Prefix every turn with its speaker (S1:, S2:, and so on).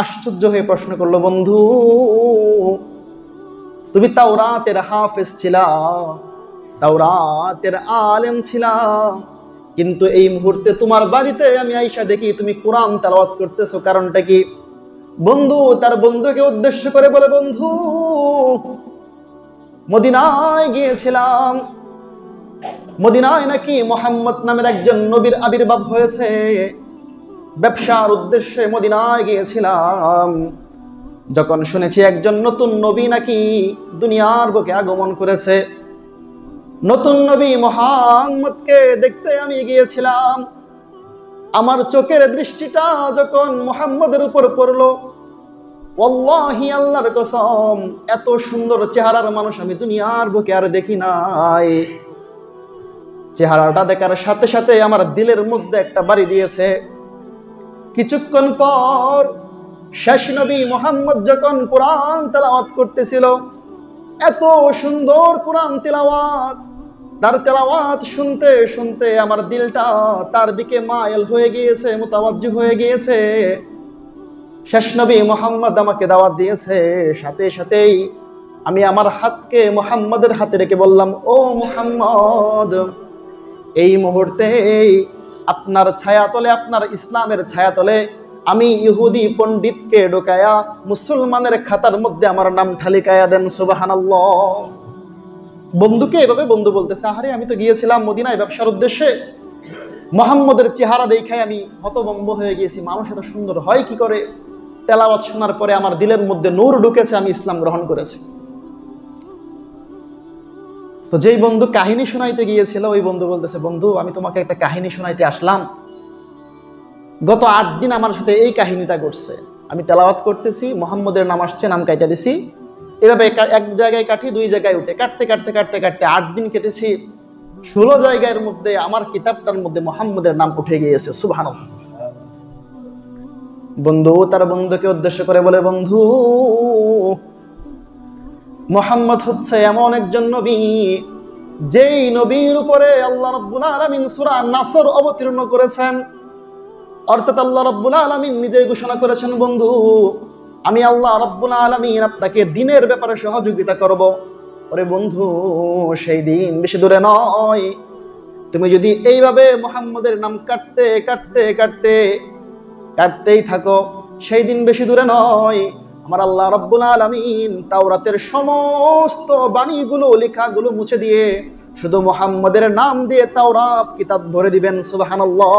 S1: আশ্চর্য হয়ে প্রশ্ন করলো, বন্ধু তুমি তাওরাতের হাফেজ ছিলা, তাওরাতের আলেম ছিলা, কিন্তু এই মুহূর্তে তোমার বাড়িতে আমি আইসা দেখি তুমি কোরআন তেলাওয়াত করতেছো, কারণটা কি? বন্ধু তার বন্ধুকে উদ্দেশ্য করে বলে, বন্ধু মদিনায় গিয়েছিলাম, মদিনায় নাকি মুহাম্মদ নামের একজন নবীর আবির্ভাব হয়েছে, ব্যবসার উদ্দেশ্যে মদিনায় গিয়েছিলাম, যখন শুনেছি একজন নতুন নবী নাকি দুনিয়ার বুকে আগমন করেছে, নতুন নবী মুহাম্মদকে দেখতে আমি গিয়েছিলাম। আমার চোখের দৃষ্টিটা যখন মুহাম্মদের উপর পড়লো, ওয়াল্লাহি আল্লাহর কসম, এত সুন্দর চেহারার মানুষ আমি দুনিয়ার বুকে আর দেখি নাই। চেহারাটা দেখার সাথে সাথে আমার দিলের মধ্যে একটা বাড়ি দিয়েছে। কিছুক্ষণ পর শেষ নবী মুহাম্মদ যখন কোরআন তেলাওয়াত করতেছিল, এত সুন্দর কোরআন তেলাওয়াত, তার তেলাওয়াত শুনতে শুনতে আমার দিলটা তার দিকে মাইল হয়ে গিয়েছে, মুতাওয়াজ্জিহ হয়ে গিয়েছে। শেষ নবী মুহাম্মদ আমাকে দাওয়াত দিয়েছে, সাথে সাথেই আমি আমার হাতকে মুহাম্মদের হাতে রেখে বললাম, ও মুহাম্মদ, এই মুহূর্তে আপনার ছায়াতলে, আপনার ইসলামের ছায়াতলে আমি ইহুদি পণ্ডিতকে ঢোকায়া মুসলমানের খাতার মধ্যে আমার নাম তালিকায়া দেন। সুবহানাল্লাহ। বন্ধুকে এভাবে বন্ধু বলতেছে, আরে আমি তো গিয়েছিলাম মদিনায় ব্যবসার উদ্দেশ্যে, মুহাম্মদের চেহারা দেখায় আমি হতভম্ব হয়ে গিয়েছি, মানুষ এত সুন্দর হয় কি করে? তেলাওয়াত শোনার পরে আমার দিলের মধ্যে নূর ঢুকেছে, আমি ইসলাম গ্রহণ করেছি। তো যেই বন্ধু কাহিনী শোনাইতে গিয়েছিল, ওই বন্ধু বলতেছে, বন্ধু আমি তোমাকে একটা কাহিনী শোনাইতে আসলাম, গত 8 দিন আমার সাথে এই কাহিনীটা ঘটছে। আমি তেলাওয়াত করতেছি, মুহাম্মদের নাম আসছে, নাম কাইটা দিছি, এভাবে এক জায়গায় কাটি, 2 জায়গায় উঠে, কাটতে কাটতে কাটতে কাটতে 8 দিন কেটেছি, 16 জায়গার মধ্যে আমার কিতাবটার মধ্যে মুহাম্মদের নাম উঠে গিয়েছে। সুবহানাল্লাহ। বন্ধু তার বন্ধুকে উদ্দেশ্য করে বলে, বন্ধু মুহাম্মদ হচ্ছে এমন একজন নবী, যেই নবীর উপরে আল্লাহ রাব্বুল আলামিন সূরা নাসর অবতীর্ণ করেছেন, অর্থাৎ আল্লাহ রাব্বুল আলামিন নিজেই ঘোষণা করেছেন, বন্ধু আমি আল্লাহ রাব্বুল আলামিন আপনাকে দ্বীনের ব্যাপারে সহযোগিতা করব। ওরে বন্ধু, সেই দিন বেশি দূরে নয়, তুমি যদি এইভাবে মুহাম্মদের নাম কাটতে কাটতে কাটতে কাটতেই থাকো, সেই দিন বেশি দূরে নয়, আমার আল্লাহ রাব্বুল আলামিন তাওরাতের সমস্ত বাণীগুলো, লেখাগুলো মুছে দিয়ে শুধু মুহাম্মদের নাম দিয়ে তাওরাত কিতাব ভরে দিবেন। সুবহানাল্লাহ।